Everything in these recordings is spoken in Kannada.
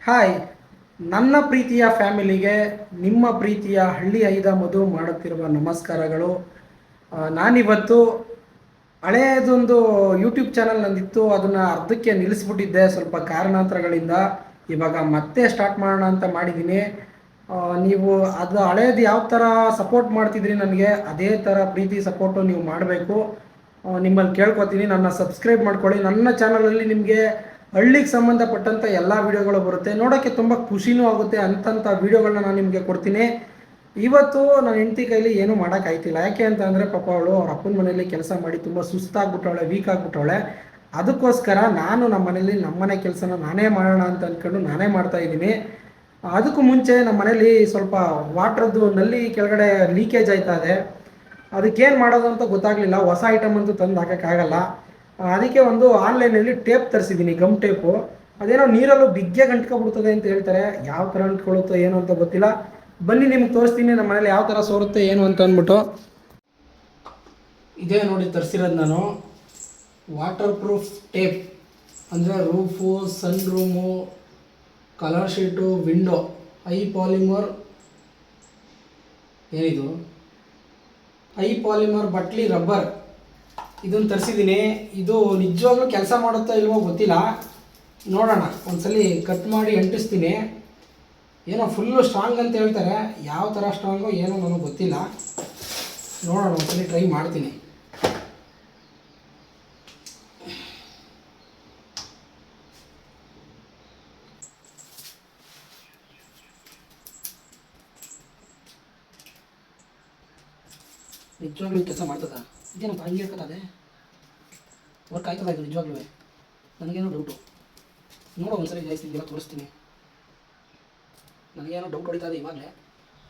ಹಾಯ್, ನನ್ನ ಪ್ರೀತಿಯ ಫ್ಯಾಮಿಲಿಗೆ ನಿಮ್ಮ ಪ್ರೀತಿಯ ಹಳ್ಳಿ ಐದ ಮಧು ಮಾಡುತ್ತಿರುವ ನಮಸ್ಕಾರಗಳು. ನಾನಿವತ್ತು ಹಳೆಯದೊಂದು ಯೂಟ್ಯೂಬ್ ಚಾನಲ್ ನಂದಿತ್ತು, ಅದನ್ನು ಅರ್ಧಕ್ಕೆ ನಿಲ್ಲಿಸ್ಬಿಟ್ಟಿದ್ದೆ ಸ್ವಲ್ಪ ಕಾರಣಾಂತರಗಳಿಂದ. ಇವಾಗ ಮತ್ತೆ ಸ್ಟಾರ್ಟ್ ಮಾಡೋಣ ಅಂತ ಮಾಡಿದ್ದೀನಿ. ನೀವು ಅದು ಹಳೇದು ಯಾವ ಥರ ಸಪೋರ್ಟ್ ಮಾಡ್ತಿದ್ರಿ ನನಗೆ, ಅದೇ ಥರ ಪ್ರೀತಿ ಸಪೋರ್ಟು ನೀವು ಮಾಡಬೇಕು. ನಿಮ್ಮಲ್ಲಿ ಕೇಳ್ಕೊತೀನಿ, ನನ್ನ ಸಬ್ಸ್ಕ್ರೈಬ್ ಮಾಡ್ಕೊಳ್ಳಿ. ನನ್ನ ಚಾನಲಲ್ಲಿ ನಿಮಗೆ ಹಳ್ಳಿಗೆ ಸಂಬಂಧಪಟ್ಟಂಥ ಎಲ್ಲ ವೀಡಿಯೋಗಳು ಬರುತ್ತೆ, ನೋಡೋಕ್ಕೆ ತುಂಬ ಖುಷಿನೂ ಆಗುತ್ತೆ. ಅಂಥ ವೀಡಿಯೋಗಳನ್ನ ನಾನು ನಿಮಗೆ ಕೊಡ್ತೀನಿ. ಇವತ್ತು ನನ್ನ ಹೆಂಡತಿ ಕೈಲಿ ಏನೂ ಮಾಡೋಕ್ಕಾಯ್ತಿಲ್ಲ. ಯಾಕೆ ಅಂತ ಅಂದರೆ ಪಾಪ ಅವಳು ಅವ್ರ ಅಪ್ಪನ ಮನೇಲಿ ಕೆಲಸ ಮಾಡಿ ತುಂಬ ಸುಸ್ತಾಗ್ಬಿಟ್ಟವಳೆ, ವೀಕ್ ಆಗಿಬಿಟ್ಟವಳೆ. ಅದಕ್ಕೋಸ್ಕರ ನಾನು ನಮ್ಮ ಮನೇಲಿ ನಮ್ಮನೆ ಕೆಲಸನ ನಾನೇ ಮಾಡೋಣ ಅಂತ ಅಂದ್ಕೊಂಡು ನಾನೇ ಮಾಡ್ತಾಯಿದ್ದೀನಿ. ಅದಕ್ಕೂ ಮುಂಚೆ ನಮ್ಮ ಮನೇಲಿ ಸ್ವಲ್ಪ ವಾಟ್ರದ್ದು ನಲ್ಲಿ ಕೆಳಗಡೆ ಲೀಕೇಜ್ ಆಯ್ತಾ ಇದೆ. ಅದಕ್ಕೇನು ಮಾಡೋದು ಅಂತ ಗೊತ್ತಾಗಲಿಲ್ಲ. ಹೊಸ ಐಟಮ್ ಅಂತೂ ತಂದು ಹಾಕೋಕ್ಕಾಗಲ್ಲ. ಅದಕ್ಕೆ ಒಂದು ಆನ್ಲೈನಲ್ಲಿ ಟೇಪ್ ತರಿಸಿದ್ದೀನಿ, ಗಮ್ ಟೇಪು. ಅದೇನೋ ನೀರಲ್ಲೂ ಬಿಗ್ಗೆ ಗಂಟ್ಕೊಬಿಡ್ತದೆ ಅಂತ ಹೇಳ್ತಾರೆ. ಯಾವ ಥರ ಅಂಟ್ಕೊಳ್ಳುತ್ತೋ ಏನೋ ಅಂತ ಗೊತ್ತಿಲ್ಲ. ಬನ್ನಿ ನಿಮ್ಗೆ ತೋರಿಸ್ತೀನಿ ನಮ್ಮ ಮನೇಲಿ ಯಾವ ಥರ ಸೋರುತ್ತೆ ಏನು ಅಂತ ಅಂದ್ಬಿಟ್ಟು. ಇದೇ ನೋಡಿ ತರಿಸಿರೋದು ನಾನು, ವಾಟರ್ ಪ್ರೂಫ್ ಟೇಪ್. ಅಂದರೆ roof, sun room, colour sheet, window, polymer, ಏನಿದು ಪಾಲಿಮರ್ ಬಟ್ಲಿ ರಬ್ಬರ್, ಇದನ್ನು ತರಿಸಿದ್ದೀನಿ. ಇದು ನಿಜವಾಗ್ಲೂ ಕೆಲಸ ಮಾಡುತ್ತಾ ಇಲ್ವೋ ಗೊತ್ತಿಲ್ಲ, ನೋಡೋಣ. ಒಂದ್ಸಲಿ ಕಟ್ ಮಾಡಿ ಅಂಟಿಸ್ತೀನಿ. ಏನೋ ಫುಲ್ಲು ಸ್ಟ್ರಾಂಗ್ ಅಂತ ಹೇಳ್ತಾರೆ, ಯಾವ ಥರ ಸ್ಟ್ರಾಂಗೋ ಏನೋ ನನಗೆ ಗೊತ್ತಿಲ್ಲ. ನೋಡೋಣ, ಒಂದ್ಸಲಿ ಟ್ರೈ ಮಾಡ್ತೀನಿ. ನಿಜವಾಗ್ಲೂ ಕೆಲಸ ಮಾಡ್ತದ? ಇದೇನಪ್ಪ ಹಂಗೆ ಹೇಳ್ಕೊತದೆ, ವರ್ಕ್ ಆಯ್ತದ ಇದು ನಿಜವಾಗ್ಲೂ? ನನಗೇನೋ ಡೌಟು. ನೋಡೋ ಒಂದ್ಸರಿ ಜಾಸ್ತಿಗೆಲ್ಲ ತೋರಿಸ್ತೀನಿ. ನನಗೇನೋ ಡೌಟ್ ಹೊಡಿತಾ ಇದೆ ಇವಾಗಲೇ.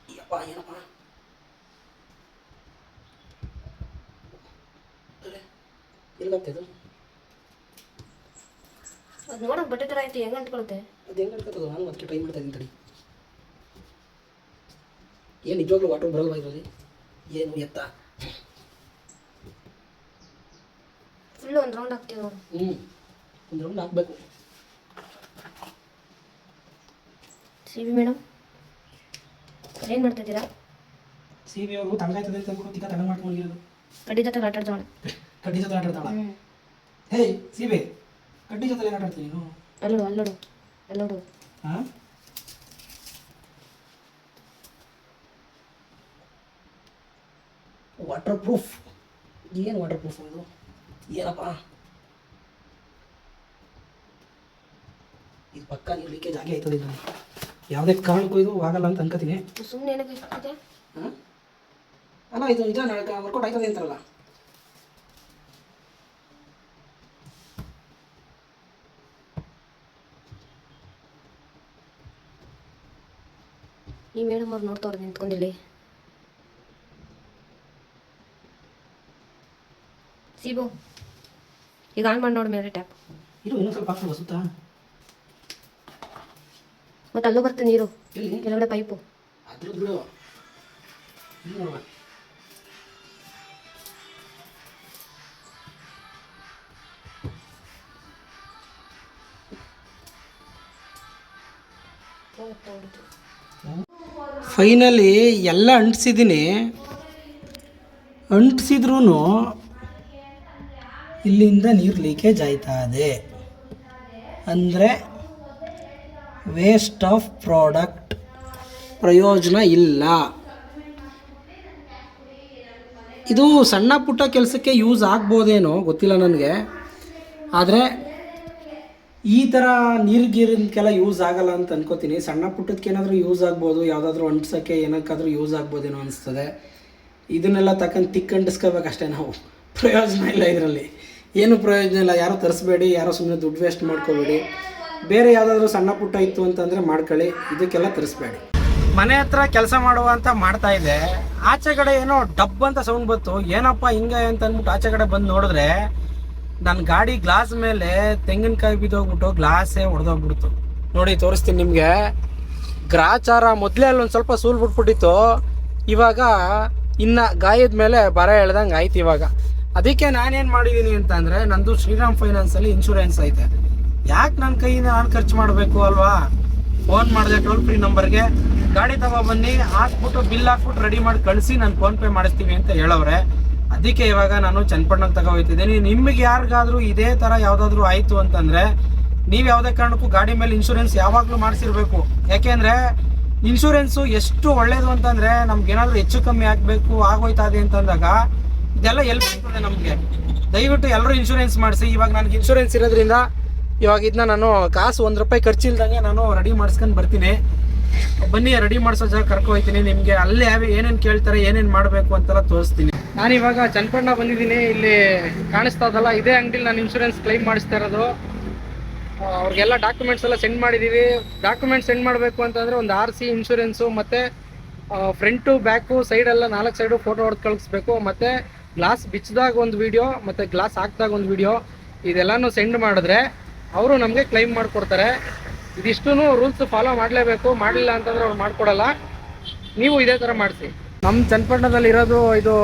ಅಯ್ಯಪ್ಪ ಏನಪ್ಪ ಎಲ್ಲಾಗ್ತದೆ ಅದು ನೋಡೋಕೆ ಬಟ್ಟೆ ಥರ ಆಯ್ತು, ಹೆಂಗೆ ಅಂಟ್ಕೊಳುತ್ತೆ? ಅದು ಹೆಂಗೆ ಅಂಟ್ಕೊತದ? ನಾನು ಅದಕ್ಕೆ ಟ್ರೈ ಮಾಡ್ತಾ ಇದ್ದೀನಿ ತಡಿ. ಏನು ನಿಜವಾಗ್ಲೂ ವಾಟರ್ ಬರಲ್ವಾ ಇದರಲ್ಲಿ? ಏನು ಎತ್ತ ಫುಲ್ಲು ಒಂದು ರೌಂಡ್ ಹಾಕ್ತೀವಿ ನೋಡು. ಒಂದು ರೌಂಡ್ ಹಾಕಬೇಕು. ಸಿ ಬಿ ಮೇಡಮ್ ಏನು ಮಾಡ್ತಿದ್ದೀರಾ? ಸಿ ಬಿ ಅವರು ತಣ್ಣಗಾಯ್ತದೆ ಅಂತ ಅಂದ್ಬಿಟ್ಟು ತಿಕ್ಕ ತಣ್ಣಗೆ ಮಾಡ್ಕೊಂಡಿರೋದು. ಕಡ್ಡಿ ಜೊತೆ ಆಟ ಆಡ್ತಾವಳೆ. ಕಡ್ಡಿ ಜೊತೆ ಆಟ ಆಡ್ತಾಳ? ಹೇ ಸಿ ಬಿ, ಕಡ್ಡಿ ಜೊತೆ ಏನು ಆಟ ಆಡ್ತೀನಿ ನೀನು? ಅಲ್ಲೋಡು ಅಲ್ಲೋಡು ಅಲ್ಲೋಡು. ಹಾಂ, ವಾಟರ್ ಪ್ರೂಫ್. ಏನು ವಾಟರ್ ಪ್ರೂಫ್ ಇದು? ಏನಪ್ಪ ಇದು? ಪಕ್ಕ ನೀರು ಲೀಕೇಜ್ ಆಗೇ ಆಯ್ತದೆ. ಇದು ಯಾವುದೇ ಕಾರಣಕ್ಕೂ ಇದು ಆಗಲ್ಲ ಅಂತ ಅನ್ಕೋತೀನಿ. ಸುಮ್ಮನೆ ಏನಕ್ಕೆ ಇಷ್ಟೇ? ಹಾಂ ಅಲ್ಲ, ಇದು ನಿಜ ವರ್ಕೌಟ್ ಆಯ್ತದೆ ಅಂತಾರಲ್ಲ. ಈ ಮೇಡಮ್ ಅವ್ರು ನೋಡ್ತವ್ರೆ ನಿಂತ್ಕೊಂಡಿಲ್ಲಿ. ಸೀಬು ಈಗ ಆನ್ ಮಾಡಿ ನೋಡಿ ಮೇಲೆ ಟ್ಯಾಪ್. ಇದು ಇನ್ನೂ ಸ್ವಲ್ಪ ಹಾಕ್ತದೆ ಸುತ್ತಾ. ಮತ್ತು ಅಲ್ಲೂ ಬರುತ್ತೆ ನೀರು, ಕೆಳಗಡೆ ಪೈಪು. ಅದ್ರ ಬಿಡು, ನೋಡುವ. ಫೈನಲಿ ಎಲ್ಲ ಅಂಟಿಸಿದ್ದೀನಿ. ಅಂಟಿಸಿದ್ರೂ ಇಲ್ಲಿಂದ ನೀರು ಲೀಕೇಜ್ ಆಯ್ತಾ ಇದೆ. ಅಂದರೆ ವೇಸ್ಟ್ ಆಫ್ ಪ್ರಾಡಕ್ಟ್, ಪ್ರಯೋಜನ ಇಲ್ಲ. ಇದು ಸಣ್ಣ ಪುಟ್ಟ ಕೆಲಸಕ್ಕೆ ಯೂಸ್ ಆಗ್ಬೋದೇನೋ ಗೊತ್ತಿಲ್ಲ ನನಗೆ. ಆದರೆ ಈ ಥರ ನೀರಿಗೆಲ್ಲ ಯೂಸ್ ಆಗಲ್ಲ ಅಂತ ಅನ್ಕೋತೀನಿ. ಸಣ್ಣ ಪುಟ್ಟದಕ್ಕೆ ಏನಾದರೂ ಯೂಸ್ ಆಗ್ಬೋದು, ಯಾವುದಾದ್ರೂ ಅಂಟಿಸೋಕ್ಕೆ ಏನಕ್ಕಾದರೂ ಯೂಸ್ ಆಗ್ಬೋದೇನೋ ಅನಿಸ್ತದೆ. ಇದನ್ನೆಲ್ಲ ತಕ್ಕಂಡು ತಿಕ್ಕಂಡಿಸ್ಕೋಬೇಕಷ್ಟೇ ನಾವು, ಪ್ರಯೋಜನ ಇಲ್ಲ ಇದರಲ್ಲಿ, ಏನು ಪ್ರಯೋಜನ ಇಲ್ಲ. ಯಾರೂ ತರಿಸ್ಬೇಡಿ, ಯಾರೋ ಸುಮ್ಮನೆ ದುಡ್ಡು ವೇಸ್ಟ್ ಮಾಡ್ಕೋಬೇಡಿ. ಬೇರೆ ಯಾವುದಾದ್ರೂ ಸಣ್ಣ ಪುಟ್ಟ ಇತ್ತು ಅಂತಂದರೆ ಮಾಡ್ಕೊಳ್ಳಿ, ಇದಕ್ಕೆಲ್ಲ ತರಿಸ್ಬೇಡಿ. ಮನೆ ಹತ್ರ ಕೆಲಸ ಮಾಡುವ ಅಂತ ಮಾಡ್ತಾ ಇದೆ, ಆಚೆ ಕಡೆ ಏನೋ ಡಬ್ ಅಂತ ಸೌಂಡ್ ಬಂತು. ಏನಪ್ಪ ಹಿಂಗೆ ಅಂತ ಅಂದ್ಬಿಟ್ಟು ಆಚೆ ಕಡೆ ಬಂದು ನೋಡಿದ್ರೆ ನನ್ನ ಗಾಡಿ ಗ್ಲಾಸ್ ಮೇಲೆ ತೆಂಗಿನಕಾಯಿ ಬಿದ್ದೋಗ್ಬಿಟ್ಟು ಗ್ಲಾಸೇ ಹೊಡೆದೋಗ್ಬಿಡ್ತು. ನೋಡಿ ತೋರಿಸ್ತೀನಿ ನಿಮಗೆ. ಗ್ರಾಚಾರ ಮೊದಲೇ ಅಲ್ಲೊಂದು ಸ್ವಲ್ಪ ಸೂಲ್ ಬಿಟ್ಬಿಟ್ಟಿತ್ತು, ಇವಾಗ ಇನ್ನು ಗಾಯದ ಮೇಲೆ ಬರ ಎಳ್ದಂಗೆ ಆಯ್ತು ಇವಾಗ. ಅದಕ್ಕೆ ನಾನೇನು ಮಾಡಿದ್ದೀನಿ ಅಂತ ಅಂದರೆ, ನಂದು ಶ್ರೀರಾಮ್ ಫೈನಾನ್ಸಲ್ಲಿ ಇನ್ಶೂರೆನ್ಸ್ ಐತೆ. ಯಾಕೆ ನನ್ನ ಕೈಯಿಂದ ನಾನು ಖರ್ಚು ಮಾಡಬೇಕು ಅಲ್ವಾ? ಫೋನ್ ಮಾಡಿದೆ ಟೋಲ್ ಫ್ರೀ ನಂಬರ್ಗೆ, ಗಾಡಿ ತಗೊಬನ್ನಿ, ಹಾಕ್ಬಿಟ್ಟು ಬಿಲ್ ಹಾಕ್ಬಿಟ್ಟು ರೆಡಿ ಮಾಡಿ ಕಳಿಸಿ, ನಾನು ಫೋನ್ ಪೇ ಮಾಡಿಸ್ತೀವಿ ಅಂತ ಹೇಳವ್ರೆ. ಅದಕ್ಕೆ ಇವಾಗ ನಾನು ಚನ್ನಪಟ್ಟಣಕ್ಕೆ ತಗೋಯ್ತಿದ್ದೀನಿ. ನಿಮಗೆ ಯಾರಿಗಾದ್ರೂ ಇದೇ ಥರ ಯಾವುದಾದ್ರೂ ಆಯಿತು ಅಂತಂದರೆ ನೀವು ಯಾವುದೇ ಕಾರಣಕ್ಕೂ ಗಾಡಿ ಮೇಲೆ ಇನ್ಶೂರೆನ್ಸ್ ಯಾವಾಗಲೂ ಮಾಡಿಸಿರ್ಬೇಕು. ಯಾಕೆಂದರೆ ಇನ್ಶೂರೆನ್ಸು ಎಷ್ಟು ಒಳ್ಳೇದು ಅಂತಂದರೆ ನಮ್ಗೇನಾದರೂ ಹೆಚ್ಚು ಕಮ್ಮಿ ಆಗಬೇಕು ಆಗೋಯ್ತದೆ ಅಂತಂದಾಗ ಇದೆಲ್ಲ ಎಲ್ಪ್ ಆಗ್ತದೆ ನಮಗೆ. ದಯವಿಟ್ಟು ಎಲ್ಲರೂ ಇನ್ಶೂರೆನ್ಸ್ ಮಾಡಿಸಿ. ಇವಾಗ ನನಗೆ ಇನ್ಶೂರೆನ್ಸ್ ಇರೋದ್ರಿಂದ ಇವಾಗ ಇದನ್ನ ನಾನು ಕಾಸು ₹1 ಖರ್ಚಿಲ್ದಂಗೆ ನಾನು ರೆಡಿ ಮಾಡಿಸ್ಕೊಂಡು ಬರ್ತೀನಿ. ಬನ್ನಿ, ರೆಡಿ ಮಾಡಿಸೋ ಜಾಗ ಕರ್ಕೊ ಹೋಗ್ತೀನಿ. ನಿಮಗೆ ಅಲ್ಲೇ ಏನೇನು ಕೇಳ್ತಾರೆ, ಏನೇನು ಮಾಡಬೇಕು ಅಂತೆಲ್ಲ ತೋರಿಸ್ತೀನಿ. ನಾನಿವಾಗ ಚನ್ನಪಟ್ಟಣ ಬಂದಿದ್ದೀನಿ. ಇಲ್ಲಿ ಕಾಣಿಸ್ತಾ ಇದಲ್ಲ, ಇದೇ ಅಂಗಡಿಲಿ ನಾನು ಇನ್ಶೂರೆನ್ಸ್ ಕ್ಲೈಮ್ ಮಾಡಿಸ್ತಾ ಇರೋದು. ಅವ್ರಿಗೆಲ್ಲ ಡಾಕ್ಯುಮೆಂಟ್ಸ್ ಎಲ್ಲ ಸೆಂಡ್ ಮಾಡಿದ್ದೀವಿ. ಡಾಕ್ಯುಮೆಂಟ್ಸ್ ಸೆಂಡ್ ಮಾಡಬೇಕು ಅಂತಂದರೆ ಒಂದು RC ಇನ್ಶೂರೆನ್ಸು ಮತ್ತು ಫ್ರಂಟು ಬ್ಯಾಕು ಸೈಡೆಲ್ಲ 4 ಸೈಡು ಫೋಟೋ ಹೊಡೆದು ಕಳಿಸ್ಬೇಕು. ಮತ್ತು ಗ್ಲಾಸ್ ಬಿಚ್ಚಿದಾಗ ಒಂದು ವೀಡಿಯೋ ಮತ್ತು ಗ್ಲಾಸ್ ಹಾಕಿದಾಗ ಒಂದು ವೀಡಿಯೋ, ಇದೆಲ್ಲನೂ ಸೆಂಡ್ ಮಾಡಿದ್ರೆ ಅವರು ನಮಗೆ ಕ್ಲೈಮ್ ಮಾಡಿಕೊಡ್ತಾರೆ. ಇದಿಷ್ಟೂ ರೂಲ್ಸ್ ಫಾಲೋ ಮಾಡಲೇಬೇಕು. ಮಾಡಲಿಲ್ಲ ಅಂತಂದರೆ ಅವ್ರು ಮಾಡಿಕೊಡಲ್ಲ. ನೀವು ಇದೇ ಥರ ಮಾಡಿಸಿ. ನಮ್ಮ ಚನ್ನಪಟ್ಟಣದಲ್ಲಿ ಇರೋದು ಇದು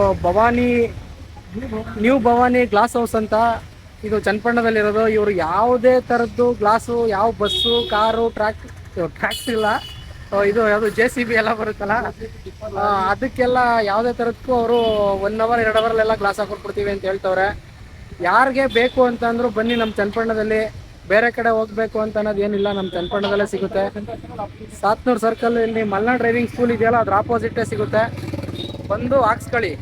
ನ್ಯೂ ಭವಾನಿ ಗ್ಲಾಸ್ ಹೌಸ್ ಅಂತ. ಇದು ಚನ್ನಪಟ್ಟಣದಲ್ಲಿರೋದು. ಇವರು ಯಾವುದೇ ಥರದ್ದು ಗ್ಲಾಸು, ಯಾವ ಬಸ್ಸು, ಕಾರು, ಟ್ರ್ಯಾಕ್ಸ್ ಇಲ್ಲ, ಇದು ಯಾವುದು JCB ಎಲ್ಲ ಬರುತ್ತಲ್ಲ, ಅದಕ್ಕೆಲ್ಲ ಯಾವುದೇ ಥರದಕ್ಕೂ ಅವರು 1 ಅವರ್ 2 ಅವರಲ್ಲೆಲ್ಲ ಗ್ಲಾಸ್ ಹಾಕೊಟ್ಬಿಡ್ತೀವಿ ಅಂತ ಹೇಳ್ತವ್ರೆ. ಯಾರಿಗೆ ಬೇಕು ಅಂತಂದ್ರು ಬನ್ನಿ, ನಮ್ಮ ಚನ್ನಪಟ್ಟಣದಲ್ಲಿ ಬೇರೆ ಕಡೆ ಹೋಗಬೇಕು ಅಂತ ಅನ್ನೋದು ಏನಿಲ್ಲ, ನಮ್ಮ ಚನ್ನಪಟ್ಟಣದಲ್ಲೇ ಸಿಗುತ್ತೆ. ಸಾತ್ನೂರು ಸರ್ಕಲ್ ಇಲ್ಲಿ ಮಲ್ನಾಡ್ ಡ್ರೈವಿಂಗ್ ಸ್ಕೂಲ್ ಇದೆಯಲ್ಲ, ಅದ್ರ ಆಪೋಸಿಟೇ ಸಿಗುತ್ತೆ. ಬಂದು ಹಾಕ್ಸ್ಕೊಳ್ಳಿ.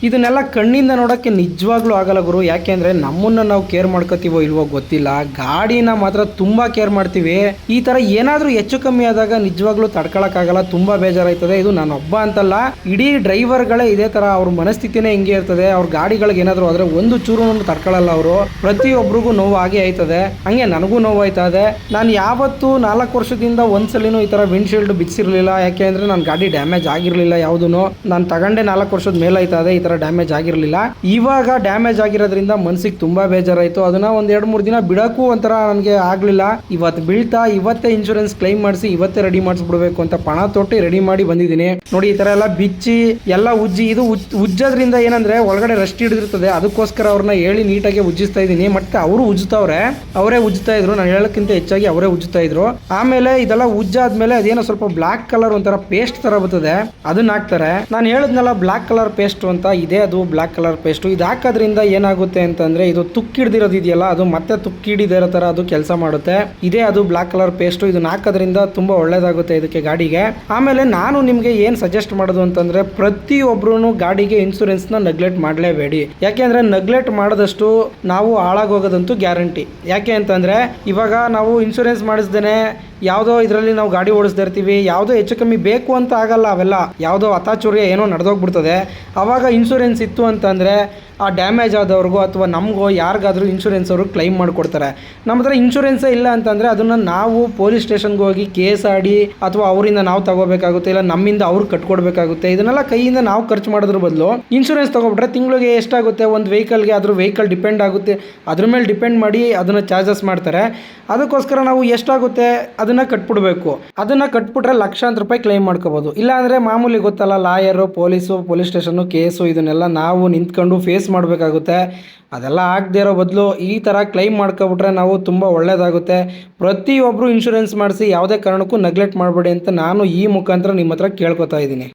ಇದನ್ನೆಲ್ಲ ಕಣ್ಣಿಂದ ನೋಡೋಕ್ಕೆ ನಿಜವಾಗ್ಲೂ ಆಗಲ್ಲ ಗುರು. ಯಾಕೆಂದರೆ ನಮ್ಮನ್ನು ನಾವು ಕೇರ್ ಮಾಡ್ಕೋತೀವೋ ಇಲ್ವೋ ಗೊತ್ತಿಲ್ಲ, ಗಾಡಿನ ಮಾತ್ರ ತುಂಬ ಕೇರ್ ಮಾಡ್ತೀವಿ. ಈ ಥರ ಏನಾದರೂ ಹೆಚ್ಚು ಕಮ್ಮಿ ಆದಾಗ ನಿಜವಾಗ್ಲೂ ತಡ್ಕೊಳಕ್ಕಾಗಲ್ಲ, ತುಂಬ ಬೇಜಾರಾಯ್ತದೆ. ಇದು ನಾನೊಬ್ಬ ಅಂತಲ್ಲ, ಇಡೀ ಡ್ರೈವರ್ಗಳೇ ಇದೇ ಥರ. ಅವ್ರ ಮನಸ್ಥಿತಿನೇ ಹಿಂಗೆ ಇರ್ತದೆ. ಅವ್ರ ಗಾಡಿಗಳಿಗೆ ಏನಾದರೂ ಆದರೆ ಒಂದು ಚೂರು ತಡ್ಕೊಳ್ಳಲ್ಲ ಅವರು. ಪ್ರತಿಯೊಬ್ಬರಿಗೂ ನೋವು ಆಗೇ ಆಯ್ತದೆ. ಹಂಗೆ ನನಗೂ ನೋವು ಆಯ್ತದೆ. ನಾನು ಯಾವತ್ತೂ 4 ವರ್ಷದಿಂದ ಒಂದ್ಸಲಿನೂ ಈ ಥರ ವಿಂಡ್ಶೀಲ್ಡ್ ಬಿಚ್ಚಿರಲಿಲ್ಲ. ಯಾಕೆ ಅಂದರೆ ನನ್ನ ಗಾಡಿ ಡ್ಯಾಮೇಜ್ ಆಗಿರಲಿಲ್ಲ ಯಾವುದೂ. ನಾನು ತಗೊಂಡೆ 4 ವರ್ಷದ ಮೇಲೆ ಆಯ್ತದೆ, ಈ ಥರ ಡ್ಯಾಮೇಜ್ ಆಗಿರಲಿಲ್ಲ. ಇವಾಗ ಡ್ಯಾಮೇಜ್ ಆಗಿರೋದ್ರಿಂದ ಮನಸ್ಸಿಗೆ ತುಂಬ ಬೇಜಾರಾಯಿತು. ಅದನ್ನ ಒಂದು 2-3 ದಿನ ಬಿಡೋಕ್ಕೂ ಒಂಥರ ನನಗೆ ಆಗಲಿಲ್ಲ. ಇವತ್ತು ಬೀಳ್ತಾ ಇವತ್ತೇ ಇನ್ಶೂರೆನ್ಸ್ ಕ್ಲೈಮ್ ಮಾಡಿಸಿ ಇವತ್ತೇ ರೆಡಿ ಮಾಡಿಸ್ಬಿಡ್ಬೇಕು ಅಂತ ಪಣ ತೊಟ್ಟು ರೆಡಿ ಮಾಡಿ ಬಂದಿದ್ದೀನಿ. ನೋಡಿ, ಈ ಥರ ಎಲ್ಲ ಬಿಚ್ಚಿ ಎಲ್ಲ ಉಜ್ಜಿ, ಇದು ಉಜ್ಜೋದ್ರಿಂದ ಏನಂದರೆ ಒಳಗಡೆ ರಸ್ಟ್ ಹಿಡಿದಿರ್ತದೆ. ಅದಕ್ಕೋಸ್ಕರ ಅವ್ರನ್ನ ಹೇಳಿ ನೀಟಾಗಿ ಉಜ್ಜಿಸ್ತಾ ಇದ್ದೀನಿ. ಮತ್ತೆ ಅವರು ಉಜ್ಜುತ್ತವ್ರೆ, ಅವರೇ ಉಜ್ಜುತ್ತಾ ಇದ್ರು. ನಾನು ಹೇಳೋಕ್ಕಿಂತ ಹೆಚ್ಚಾಗಿ ಅವರೇ ಉಜ್ಜುತ್ತಾ ಇದ್ರು. ಆಮೇಲೆ ಇದೆಲ್ಲ ಉಜ್ಜಾದ್ಮೇಲೆ ಅದೇನೋ ಸ್ವಲ್ಪ ಬ್ಲ್ಯಾಕ್ ಕಲರ್ ಒಂಥರ ಪೇಸ್ಟ್ ಥರ ಬರ್ತದೆ, ಅದನ್ನ ಹಾಕ್ತಾರೆ. ನಾನು ಹೇಳಿದ್ನಲ್ಲ ಬ್ಲ್ಯಾಕ್ ಕಲರ್ ಪೇಸ್ಟ್ ಅಂತ, ಇದೇ ಅದು ಬ್ಲ್ಯಾಕ್ ಕಲರ್ ಪೇಸ್ಟು. ಇದು ಹಾಕೋದ್ರಿಂದ ಏನಾಗುತ್ತೆ ಅಂತಂದರೆ ಇದು ತುಕ್ಕಿಡ್ದಿರೋದು ಇದೆಯಲ್ಲ, ಅದು ಮತ್ತೆ ತುಕ್ಕಿಡಿದಿರೋ ಥರ ಅದು ಕೆಲಸ ಮಾಡುತ್ತೆ. ಇದೇ ಅದು ಬ್ಲ್ಯಾಕ್ ಕಲರ್ ಪೇಸ್ಟು. ಇದನ್ನ ಹಾಕೋದ್ರಿಂದ ತುಂಬ ಒಳ್ಳೇದಾಗುತ್ತೆ ಇದಕ್ಕೆ, ಗಾಡಿಗೆ. ಆಮೇಲೆ ನಾನು ನಿಮಗೆ ಏನು ಸಜೆಸ್ಟ್ ಮಾಡೋದು ಅಂತಂದರೆ, ಪ್ರತಿಯೊಬ್ಬರೂ ಗಾಡಿಗೆ ಇನ್ಶೂರೆನ್ಸ್ನ ನೆಗ್ಲೆಕ್ಟ್ ಮಾಡಲೇಬೇಡಿ. ಯಾಕೆಂದರೆ ನೆಗ್ಲೆಕ್ಟ್ ಮಾಡಿದಷ್ಟು ನಾವು ಹಾಳಾಗೋಗೋದಂತೂ ಗ್ಯಾರಂಟಿ. ಯಾಕೆ ಅಂತಂದರೆ ಇವಾಗ ನಾವು ಇನ್ಶೂರೆನ್ಸ್ ಮಾಡಿಸ್ದೇನೆ ಯಾವುದೋ ಇದರಲ್ಲಿ ನಾವು ಗಾಡಿ ಓಡಿಸ್ತಾ ಇರ್ತೀವಿ, ಯಾವುದೋ ಹೆಚ್ಚು ಕಮ್ಮಿ ಬೇಕು ಅಂತ ಆಗಲ್ಲ, ಅವೆಲ್ಲ ಯಾವುದೋ ಅತಾಚುರ್ಯ ಏನೋ ನಡೆದೋಗ್ಬಿಡ್ತದೆ. ಆವಾಗ ಇನ್ಶೂರೆನ್ಸ್ ಇತ್ತು ಅಂತಂದರೆ ಆ ಡ್ಯಾಮೇಜ್ ಆದವ್ರಿಗೋ ಅಥವಾ ನಮಗೋ ಯಾರಿಗಾದರೂ ಇನ್ಶೂರೆನ್ಸ್ ಅವರು ಕ್ಲೈಮ್ ಮಾಡಿಕೊಡ್ತಾರೆ. ನಮ್ಮ ಹತ್ರ ಇನ್ಶೂರೆನ್ಸೇ ಇಲ್ಲ ಅಂತಂದರೆ ಅದನ್ನು ನಾವು ಪೊಲೀಸ್ ಸ್ಟೇಷನ್ಗೆ ಹೋಗಿ ಕೇಸ್ ಆಡಿ ಅಥವಾ ಅವರಿಂದ ನಾವು ತಗೋಬೇಕಾಗುತ್ತೆ, ಇಲ್ಲ ನಮ್ಮಿಂದ ಅವ್ರು ಕಟ್ಕೊಡ್ಬೇಕಾಗುತ್ತೆ. ಇದನ್ನೆಲ್ಲ ಕೈಯಿಂದ ನಾವು ಖರ್ಚು ಮಾಡೋದ್ರ ಬದಲು ಇನ್ಶೂರೆನ್ಸ್ ತೊಗೊಬಿಟ್ರೆ ತಿಂಗಳಿಗೆ ಎಷ್ಟಾಗುತ್ತೆ ಒಂದು ವೆಹಿಕಲ್ಗೆ, ಅದ್ರ ವೆಹಿಕಲ್ ಡಿಪೆಂಡ್ ಆಗುತ್ತೆ, ಅದ್ರ ಮೇಲೆ ಡಿಪೆಂಡ್ ಮಾಡಿ ಅದನ್ನು ಚಾರ್ಜಸ್ ಮಾಡ್ತಾರೆ. ಅದಕ್ಕೋಸ್ಕರ ನಾವು ಎಷ್ಟಾಗುತ್ತೆ ಅದನ್ನು ಕಟ್ಬಿಡ್ಬೇಕು. ಅದನ್ನು ಕಟ್ಬಿಟ್ರೆ ಲಕ್ಷಾಂತರ ರೂಪಾಯಿ ಕ್ಲೈಮ್ ಮಾಡ್ಕೋಬೋದು. ಇಲ್ಲಾಂದರೆ ಮಾಮೂಲಿ ಗೊತ್ತಲ್ಲ, ಲಾಯರು, ಪೊಲೀಸ್ ಸ್ಟೇಷನ್ನು, ಕೇಸು, ಇದನ್ನೆಲ್ಲ ನಾವು ನಿಂತ್ಕೊಂಡು ಫೇಸ್ ಮಾಡಬೇಕಾಗುತ್ತೆ. ಅದೆಲ್ಲ ಆಗದೇ ಇರೋ ಬದಲು ಈ ಥರ ಕ್ಲೈಮ್ ಮಾಡ್ಕೊಬಿಟ್ರೆ ನಾವು ತುಂಬ ಒಳ್ಳೆಯದಾಗುತ್ತೆ. ಪ್ರತಿಯೊಬ್ಬರು ಇನ್ಶೂರೆನ್ಸ್ ಮಾಡಿಸಿ, ಯಾವುದೇ ಕಾರಣಕ್ಕೂ ನೆಗ್ಲೆಕ್ಟ್ ಮಾಡಬೇಡಿ ಅಂತ ನಾನು ಈ ಮುಖಾಂತರ ನಿಮ್ಮ ಹತ್ರ ಕೇಳ್ಕೊತಾ ಇದ್ದೀನಿ.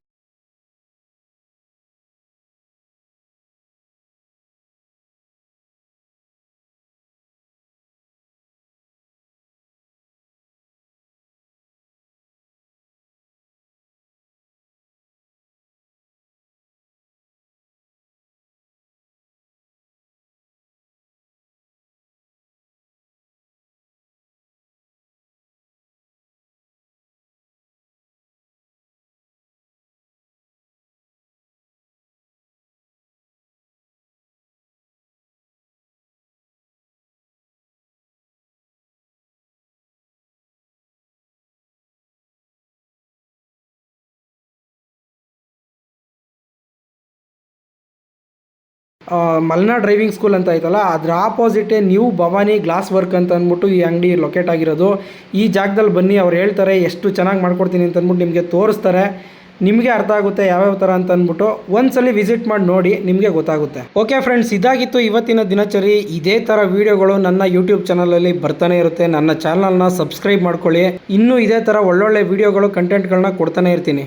ಮಲ್ನಾಡ್ ಡ್ರೈವಿಂಗ್ ಸ್ಕೂಲ್ ಅಂತ ಐತಲ್ಲ, ಅದ್ರ ಆಪೋಸಿಟೇ ನ್ಯೂ ಭವಾನಿ ಗ್ಲಾಸ್ ವರ್ಕ್ ಅಂತ ಅಂದ್ಬಿಟ್ಟು ಈ ಅಂಗಡಿ ಲೊಕೇಟ್ ಆಗಿರೋದು. ಈ ಜಾಗದಲ್ಲಿ ಬನ್ನಿ, ಅವ್ರು ಹೇಳ್ತಾರೆ ಎಷ್ಟು ಚೆನ್ನಾಗಿ ಮಾಡ್ಕೊಡ್ತೀನಿ ಅಂತ ಅಂದ್ಬಿಟ್ಟು ನಿಮಗೆ ತೋರಿಸ್ತಾರೆ. ನಿಮಗೆ ಅರ್ಥ ಆಗುತ್ತೆ ಯಾವ್ಯಾವ ಥರ ಅಂತ ಅಂದ್ಬಿಟ್ಟು ಒಂದ್ಸಲಿ ವಿಸಿಟ್ ಮಾಡಿ ನೋಡಿ, ನಿಮಗೆ ಗೊತ್ತಾಗುತ್ತೆ. ಓಕೆ ಫ್ರೆಂಡ್ಸ್, ಇದಾಗಿತ್ತು ಇವತ್ತಿನ ದಿನಚರಿ. ಇದೇ ಥರ ವಿಡಿಯೋಗಳು ನನ್ನ ಯೂಟ್ಯೂಬ್ ಚಾನಲಲ್ಲಿ ಬರ್ತಾನೆ ಇರುತ್ತೆ. ನನ್ನ ಚಾನಲ್ನ ಸಬ್ಸ್ಕ್ರೈಬ್ ಮಾಡ್ಕೊಳ್ಳಿ. ಇನ್ನೂ ಇದೇ ಥರ ಒಳ್ಳೊಳ್ಳೆ ವಿಡಿಯೋಗಳು ಕಂಟೆಂಟ್ಗಳನ್ನ ಕೊಡ್ತಾನೆ ಇರ್ತೀನಿ.